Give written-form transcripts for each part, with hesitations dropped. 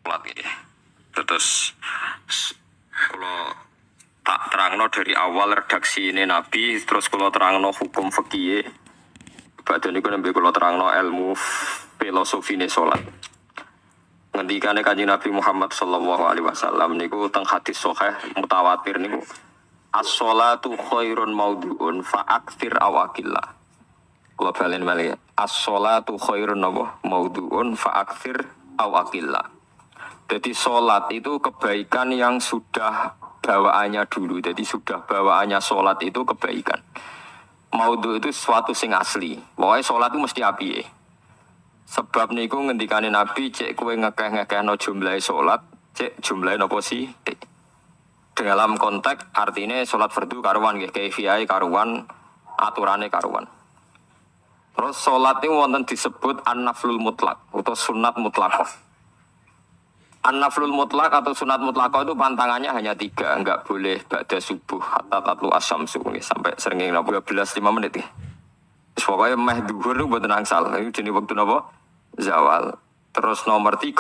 sholat ini. Terus kalau tak terangno dari awal redaksi ini Nabi, terus kalau terangno hukum fikih, badan itu nembe kalau terangno ilmu filosofi ini sholat. Ngendikane Kanjeng Nabi Muhammad sallallahu alaihi wasallam niku teng hadis sahih mutawatir niku as-sholatu khairun maudhu'un fa'aktsir awaqillah. Kula balen malih as-sholatu khairun maudhu'un fa'aktsir awaqillah. Jadi sholat itu kebaikan yang sudah bawaannya dulu. Jadi sudah bawaannya sholat itu kebaikan. Maudhu itu sesuatu sing asli. Pokoknya sholat itu mesti api. Sebab niku ngendikane Nabi cek kowe ngekeh-ngekehno jumlah sholat, cek jumlah nopo sih? Dalam konteks artinya sholat fardu karuan nggih, kaifiyahe karuan, aturane karuan. Terus sholat itu wonten disebut an-naflul mutlak atau sunat mutlaqah. An-naflul mutlak atau sunat mutlaqah itu pantangannya hanya 3, enggak boleh ba'da subuh hatta tatlu asyamsu sampai srengenge 12-5 menit ya. Pokoknya meh duhur itu mboten angsal. Itu jenis waktu napa? Zawal. Terus nomor 3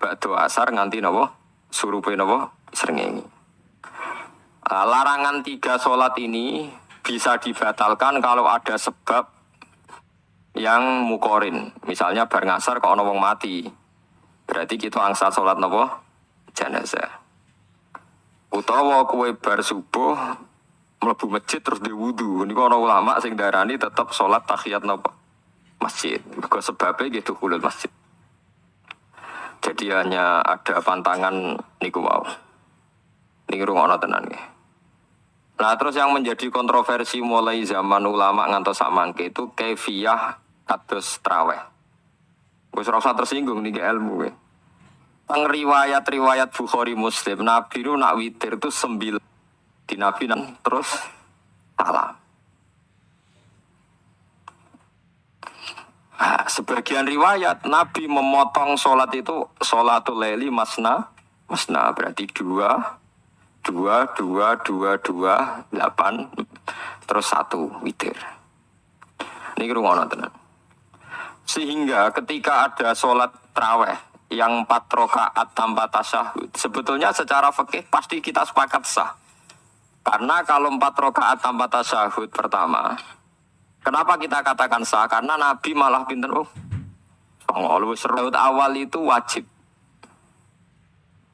ba'da asar nganti napa? Surupe napa? Srengenge. Larangan 3 sholat ini bisa dibatalkan kalau ada sebab yang mukorin. Misalnya bar ngasar kok ana wong mati. Berarti kita angsal sholat napa? Jenazah. Utawa kowe bar subuh mlebu masjid terus diwudu. Niku ana ulama sing darani tetap sholat tahiyat napa? Masjid. Mergo sebabnya gitu kulul masjid. Jadi hanya ada pantangan niku wau. Niki rungokno tenan nggih. Nah terus yang menjadi kontroversi mulai zaman ulama ngantos sak mangke itu kaifiyah kados traweh. Wis ora usah tersinggung niki ilmu nggih. Teng riwayat-riwayat Bukhari Muslim Nabi itu nak witir itu 9 di Nabi dan terus salam. Nah, sebagian riwayat Nabi memotong sholat itu sholatul laili masna berarti 2, 8 terus 1 witir. Ini rungono tenan. Sehingga ketika ada sholat tarawih yang 4 rakaat tanpa tasyahud, sebetulnya secara fikih pasti kita sepakat sah. Karena kalau 4 rakaat tanpa tasyahud pertama, kenapa kita katakan sah? Karena Nabi malah pinter tasyahud awal itu wajib.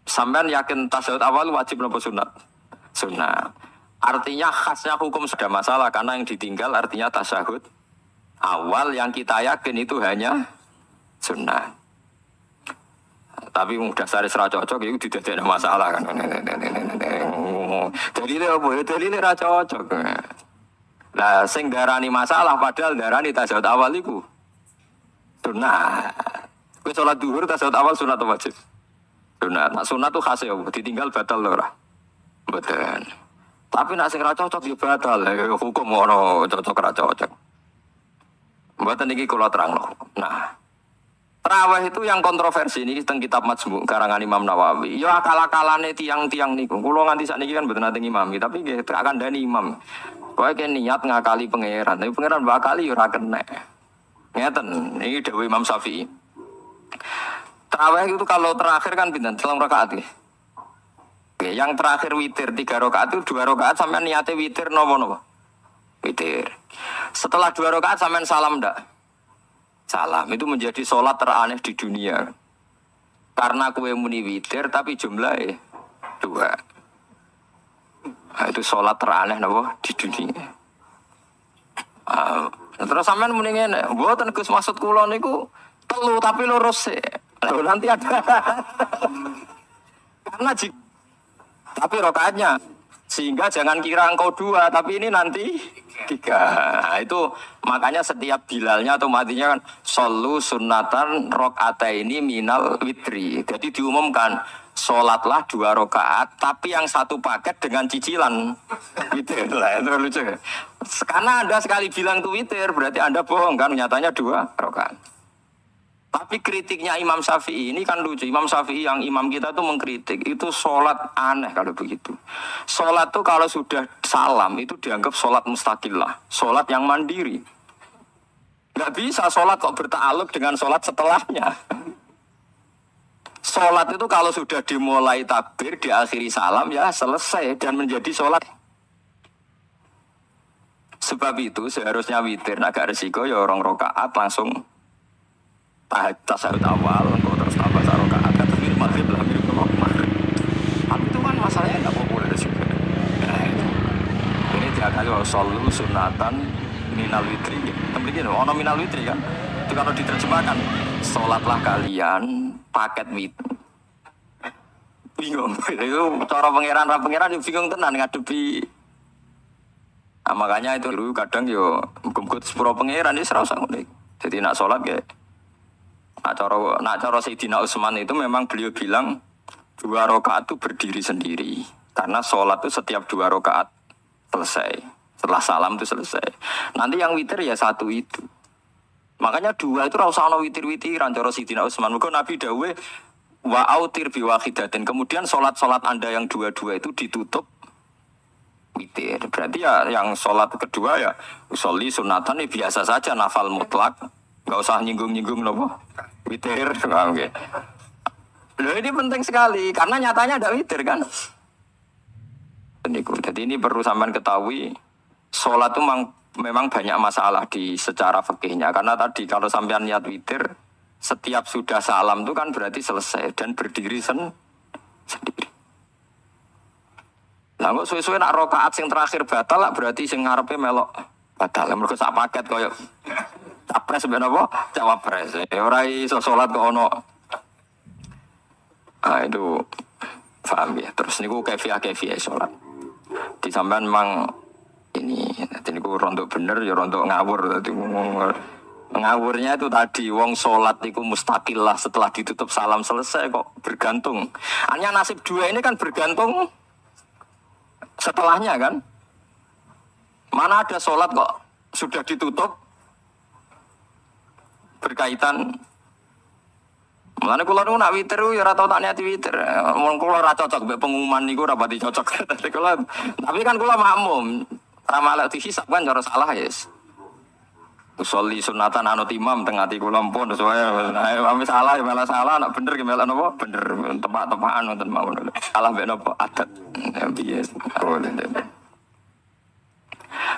Sampean yakin tasyahud awal wajib nopo sunat? Sunat. Artinya khasnya hukum sudah masalah karena yang ditinggal artinya tasyahud awal yang kita yakin itu hanya sunnah. Tapi mudah sari serah cocok itu tidak ada masalah kan. Dalile apa ya? Dalile ra cocok. Lah sing darani masalah padahal darani tasyahud awal iku sunnah. Kowe salat zuhur tasyahud awal sunat atau wajib? Sunat. Nah, sunat tuh khas ya, ditinggal batal lho ora. Mboten. Tapi nek sing ra cocok ya batal. Hukum ono cocok ra cocok. Mboten iki kula terangno. Nah, tarawih itu yang kontroversi ini teng kitab Majmu' karangan Imam Nawawi. Ya akal-akalane tiang-tiang niku. Kula nganti sakniki kan mboten nate ngimami, tapi nggih akan dani imam. Kowe niat ngakali pangeran, tapi pangeran bakali ya ora kena. Ngeten, iki dawuh Imam Syafi'i. Tarawih itu kalau terakhir kan pinten? 3 rakaat nggih. Oke, yang terakhir witir 3 rakaat itu 2 rakaat sampean niate witir napa-napa? Witir. Setelah 2 rakaat sampean salam ndak? Salam itu menjadi sholat teraneh di dunia. Karena kue muni witir tapi jumlahnya 2. Nah, itu sholat teraneh napa di dunia. Terus sampean muni ngene, mboten Gus maksud kula niku 3 tapi lurus sih. Nanti ada. Karena tapi rokaatnya sehingga jangan kira engkau 2 tapi ini nanti 3. Nah, itu makanya setiap bilalnya atau matinya kan solu sunnatan rakaataini minal witri. Jadi diumumkan sholatlah 2 rakaat tapi yang 1 paket dengan cicilan witir lah. Itu lucu. Karena Anda sekali bilang itu witir berarti Anda bohong kan, nyatanya 2 rakaat. Tapi kritiknya Imam Syafi'i ini kan lucu. Imam Syafi'i yang imam kita tuh mengkritik. Itu sholat aneh kalau begitu. Sholat tuh kalau sudah salam itu dianggap sholat mustaqillah. Sholat yang mandiri. Nggak bisa sholat kok berta'aluk dengan sholat setelahnya. sholat itu kalau sudah dimulai takbir, diakhiri salam ya selesai dan menjadi sholat. Sebab itu seharusnya witir agak resiko ya orang rokaat langsung tasawuf awal, terus tambah rokaat kan terus mirip maghrib lah, mirip maghrib. Tapi itu kan masalahnya nggak populer juga. Ini tiap kali solu sunatan minal witri. Kemudian ono minal witri kan? Itu kalau diterjemahkan sholatlah kalian paket witri. Bingung. Itu cara pangeran bingung tenan ngadepi. Nah, makanya itu dulu kadang yo muga-muga sepuro pangeran iki ora usah ngono. Jadi nak sholat ya. Nak cara Sayyidina Utsman itu memang beliau bilang 2 rakaat itu berdiri sendiri. Karena sholat itu setiap 2 rakaat selesai. Setelah salam itu selesai. Nanti yang witir ya 1 itu. Makanya 2 itu ora usah ana witir-witiran cara Sayyidina Utsman. Muga Nabi dawuh wa autir bi wahidatin. Kemudian sholat Anda yang 2 itu ditutup witir. Berarti ya yang sholat kedua ya usolli sunatan ya biasa saja nafal mutlak. Enggak usah nyinggung-nyinggung nopo. Witir, okay. Loh ini penting sekali karena nyatanya ada witir kan. Jadi ini perlu sampean ketahui sholat itu memang banyak masalah di secara fikihnya karena tadi kalau sampean niat witir setiap sudah salam itu kan berarti selesai dan berdiri sendiri. Lah kok suwe-suwe nak rakaat sing terakhir batal lah berarti sing ngarepe melok batal. Mergo sak paket koyo capres ben apa? Cawapres. Ora iso salat kok ono. Ah itu paham ya. Terus niku kefiah salat. Di sampean memang ini niku rontok bener ya rontok ngawur dadi ngawurnya itu tadi wong salat iku mustaqil lah setelah ditutup salam selesai kok bergantung. Hanya nasib 2 ini kan bergantung setelahnya kan. Mana ada sholat kok sudah ditutup berkaitan. Mulane kula niku nak witir ya ora tau tak niati witir. Wong kula ora cocok mbek pengumuman niku ora pati cocok. Tapi kan kula makmum. Ramalek dihisab kan cara salah ya. Usolli sunatan anut imam teng ati kula pun sesuai. Nah, salah ya malah salah, nak bener ki malah napa? Bener tepak-tepakan wonten mawon. Salah mbek napa adat. Piye.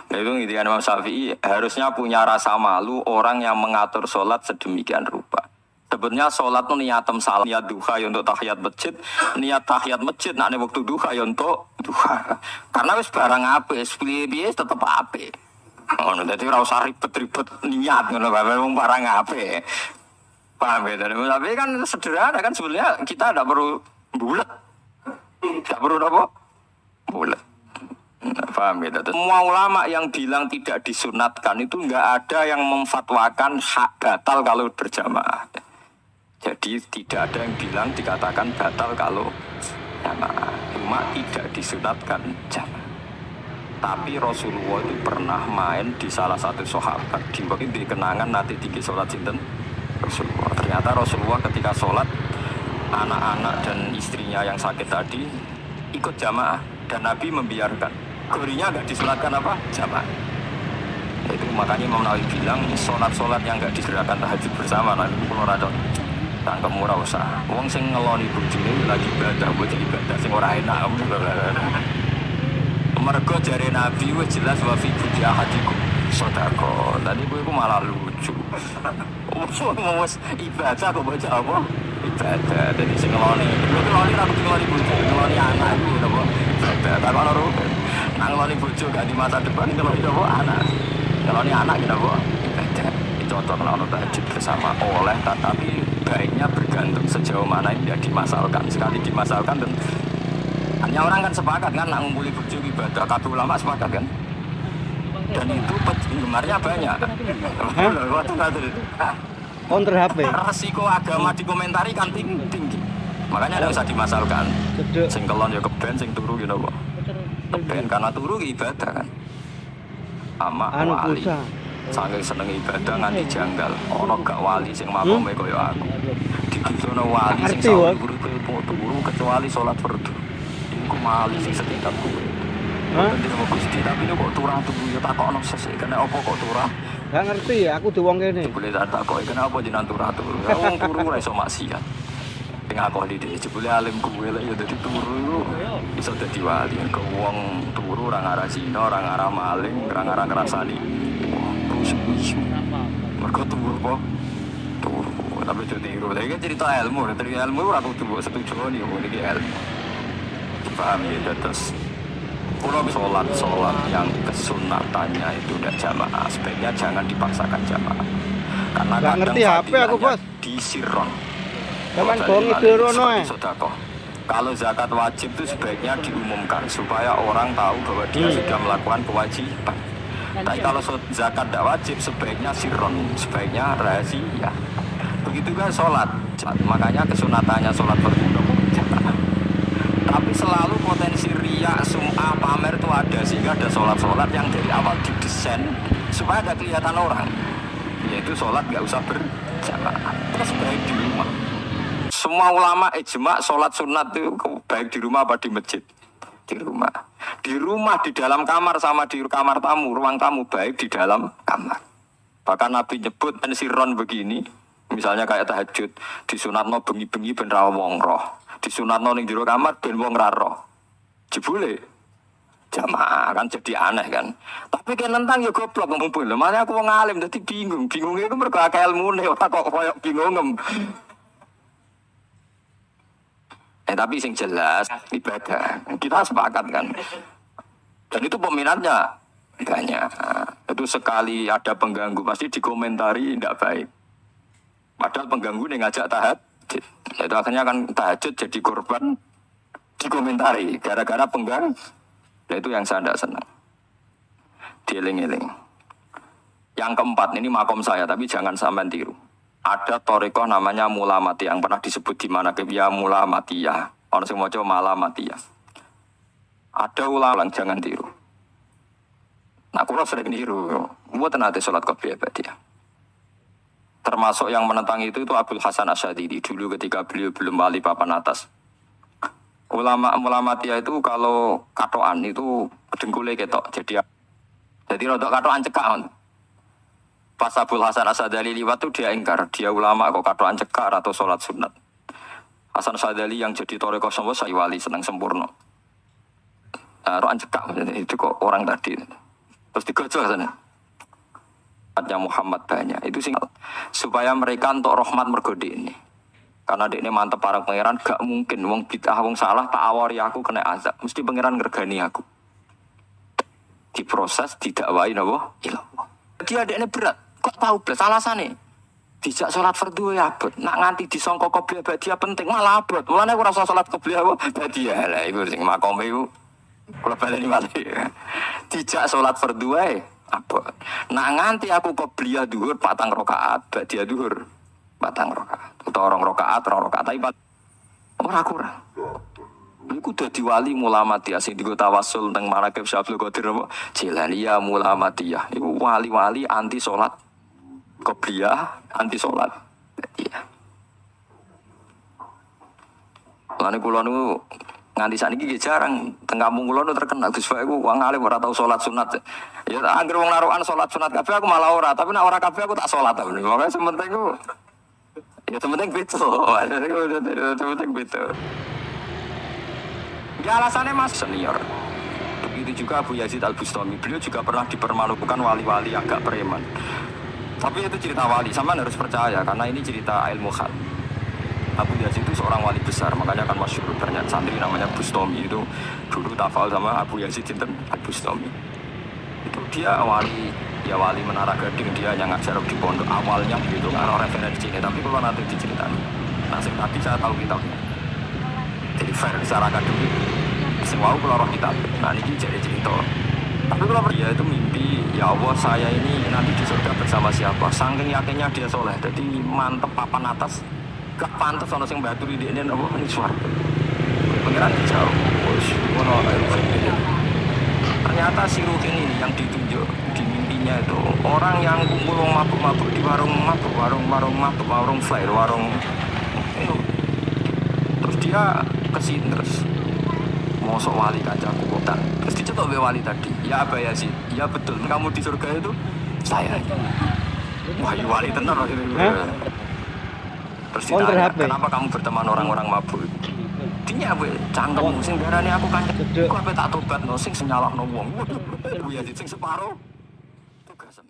Itu intinya Imam Syafi'i harusnya punya rasa malu orang yang mengatur sholat sedemikian rupa. Sebetulnya sholat itu niatem salam, niat duha ya untuk tahiyat masjid, niat tahiyat masjid nak nek waktu duha ya untuk duha. Karena wis barang apik, piye-piye tetep apik. Ngono dadi ora usah ribet-ribet niat ngono bae wong barang apik. Paham ya? Tapi kan sederhana kan sebenarnya kita tidak perlu bulat. Tidak perlu apa? Bulat. Paham ya? Semua ulama yang bilang tidak disunatkan itu enggak ada yang memfatwakan hak batal kalau berjamaah. Jadi tidak ada yang bilang dikatakan batal kalau jamaah. Cuma tidak disunatkan jamaah. Tapi Rasulullah itu pernah main di salah satu sahabat. Di kenangan nanti tinggi sholat sinten Rasulullah. Ternyata Rasulullah ketika sholat anak-anak dan istrinya yang sakit tadi ikut jamaah dan Nabi membiarkan. Gorinya enggak disunatkan apa? Jamaah. Itu makanya Imam Nawawi bilang sholat-sholat yang enggak disegerakan tahajud bersama nanti kalau rada tangkep murah usah. Wong sing ngeloni bojone lagi ibadah, bojone ibadah sing ora enak. Mergo jare Nabi wis jelas wa fi budi ahadikum sedekah. Tadi kowe iku malah lucu. Wes ibadah kok baca apa? Ibadah. Dadi sing ngeloni. Ngeloni ra kudu ngeloni bojo, ngeloni anak iku napa? Ibadah. Tak ono ro. Nang ngeloni bojo gak di masa depan ngeloni apa anak. Ngeloni anak ki napa? Ibadah. Contoh kalau tahajud bersama oleh tetapi baiknya bergantung sejauh mana yang dimasalkan. Sekali dimasalkan dan hanya orang kan sepakat kan nak ngumpuli bojo ibadah, kabeh ulama sepakat kan. Dan itu penggemarnya banyak. Counter HP. Resiko agama dikomentari kan tinggi. Makanya tidak usah dimasalkan. Sing kelon ya keben, sing turu ya napa. Keben karena turu ibadah kan. Ama wali. Saking seneng ibadah nganti janggal. Ono gak wali sing makome kaya aku. Dikisono wali sing sawu turu kecuali salat fardu. Iku wali sing setingkat kuwe. Nanti sama Gusti, tapi ini kok turah tuh ya takokno sesuk kena apa kok turah? Gak ngerti ya, aku di wong kene. Boleh tak takoki kenapa jenengan turah tuh. Wong turu ora iso maksiat. ngakoni dhewe jebule alim kuwe lek ya dadi turu iso dadi wali. Ke wong turu ora ngarah zina, ora ngarah maling, ora ngarah ngrasani. Terus mergo turu apa? Turu. Tapi itu tiru. Lagi kan cerita ilmu ora kudu setuju nih iki ilmu. Paham ya terus. Kalau sholat yang kesunatannya itu udah jamaah, sebaiknya jangan dipaksakan jamaah. Karena nggak ngerti HP aku bos. Di sirron. Kapan bongi dirono ya? Kalau zakat wajib itu sebaiknya diumumkan supaya orang tahu bahwa dia sudah melakukan kewajiban. Tapi kalau zakat tidak wajib sebaiknya sirron, sebaiknya rahasia. Begitu kan sholat, makanya kesunatannya sholat berdua jamaah. Tapi selalu potensi riya, sum'ah, pamer itu ada sehingga ada sholat-sholat yang dari awal didesain supaya ada kelihatan orang. Yaitu sholat nggak usah berjamaah, terus baik di rumah. Semua ulama ijma sholat sunat itu baik di rumah apa di masjid? Di rumah. Di rumah, di dalam kamar sama di kamar tamu, ruang tamu baik di dalam kamar. Bahkan Nabi nyebut sirron begini, misalnya kayak tahajud, disunatno bengi-bengi ben ra wong roh. Disunatno ning jero kamar ben wong ra roh. Jebule jamaah kan jadi aneh kan. Tapi kan nentang ya goblok ngumpul. Makanya aku wong alim dadi bingung. Bingungnya itu mergo akeh ilmune ora kok koyo bingung. Tapi sing jelas ibadah. Kita sepakat kan. Dan itu peminatnya banyak. Itu sekali ada pengganggu pasti dikomentari tidak baik. Padahal pengganggu nih ngajak tahajud. Itu akhirnya kan tahajud jadi korban dikomentari gara-gara pengganggu. Nah, itu yang saya tidak senang. Dieling-eling. Yang keempat ini makom saya, tapi jangan sampai tiru. Ada toriko namanya Mulamatiyah yang pernah disebut di mana ya Mulamatiyah. Orang semua coba Malamatiyah. Ada ulama jangan tiru. Nah, kalau sering tiru, buat nanti sholat qobliyah ba'diyah. Termasuk yang menentang itu Abdul Hasan Asy'adzili dulu ketika beliau belum wali papan atas. Ulama Mulamatiyah itu kalau katoan itu dengkulnya ketok. Jadi rodok katoan cekak. Pas Abdul Hasan Asy'adzili liwat itu dia ingkar, dia ulama kok katoan cekak atau sholat sunat. Hasan Asy'adzili yang jadi toreko semua saya wali senang sempurna. Roan cekak itu kok orang tadi. Terus digojol sana. Yang Muhammad banyak itu sing supaya mereka untuk rahmat mergode ini. Karena dia ini mantep para pangeran gak mungkin wong bid'ah wong salah tak awari aku kena azab. Mesti pangeran ngergani aku. Diproses didakwai napa? Ilallah. Dia ini berat. Kok tahu belas alasannya? Dijak sholat fardu ya abot. Nak nganti disangka qobliyah ba'diyah penting malah abot. Mulane ora usah sholat qobliyah ba'diyah. Lah iku sing makome iku kula baleni malih. Dijak sholat fardu ae abot. Nak nganti aku qobliyah dhuwur 4 rakaat, ba'diyah dhuwur 4 rakaat. Utawa 2 rakaat, 2 rakaat tapi ora kurang. Iku dadi wali Mulamatiyah sing digo tawasul teng Manaqib Syaikhul Qadir apa? Jilaniyah Mulamatiyah. Iku wali-wali anti sholat qobliyah, anti sholat. Iya. Lane kula niku nganti sakniki jarang teng kampung kula terkenal Gus Pak iku wong alim ora tau sholat sunat. Ya anggere wong narukan sholat sunat kabeh aku malah ora, tapi nek ora kabeh aku tak sholat. Makane sementing ku ya sementing beto. Sementing beto. Ya alasannya mas senior. Begitu juga Abu Yazid Al-Bustami. Beliau juga pernah dipermalukan wali-wali agak preman. Tapi itu cerita wali, sama harus percaya karena ini cerita ilmu hal. Abu Yazid itu seorang wali besar, makanya kan masyhur banyak santri namanya Bustami itu dulu tafal sama Abu Yazid Al-Bustami. Itu dia wali, ya wali Menara Gading, dia yang ngajar di pondok awalnya begitu kan orang referensi ini. Tapi kalau nanti diceritakan, nah tadi saya tahu kitabnya. Jadi fair secara akademik, semua kalau roh kitab. Nah ini jadi cerita. Tapi kalau dia itu mimpi, ya Allah saya ini nanti di surga bersama siapa? Saking yakinnya dia soleh, jadi mantep papan atas, gak pantas orang yang batu di ini apa ini suara. Pengiran jauh, ternyata si Ruhin ini yang ditunjuk di mimpinya itu orang yang kumpul mabuk-mabuk di warung mabuk, warung flyer, warung itu. Terus dia kesini terus mosok wali kacaku kota. Terus dicetok be wali tadi. Ya apa ya sih? Ya betul. Kamu di surga itu saya. Wah, wali tenar ini. Terus Counter ditanya, HP. kenapa kamu berteman orang-orang mabuk? Dinya we cangkem sing darane aku kan Cedek. kok ape tak tobat no sing nyalahno wong. Waduh, ya sing separo tugas.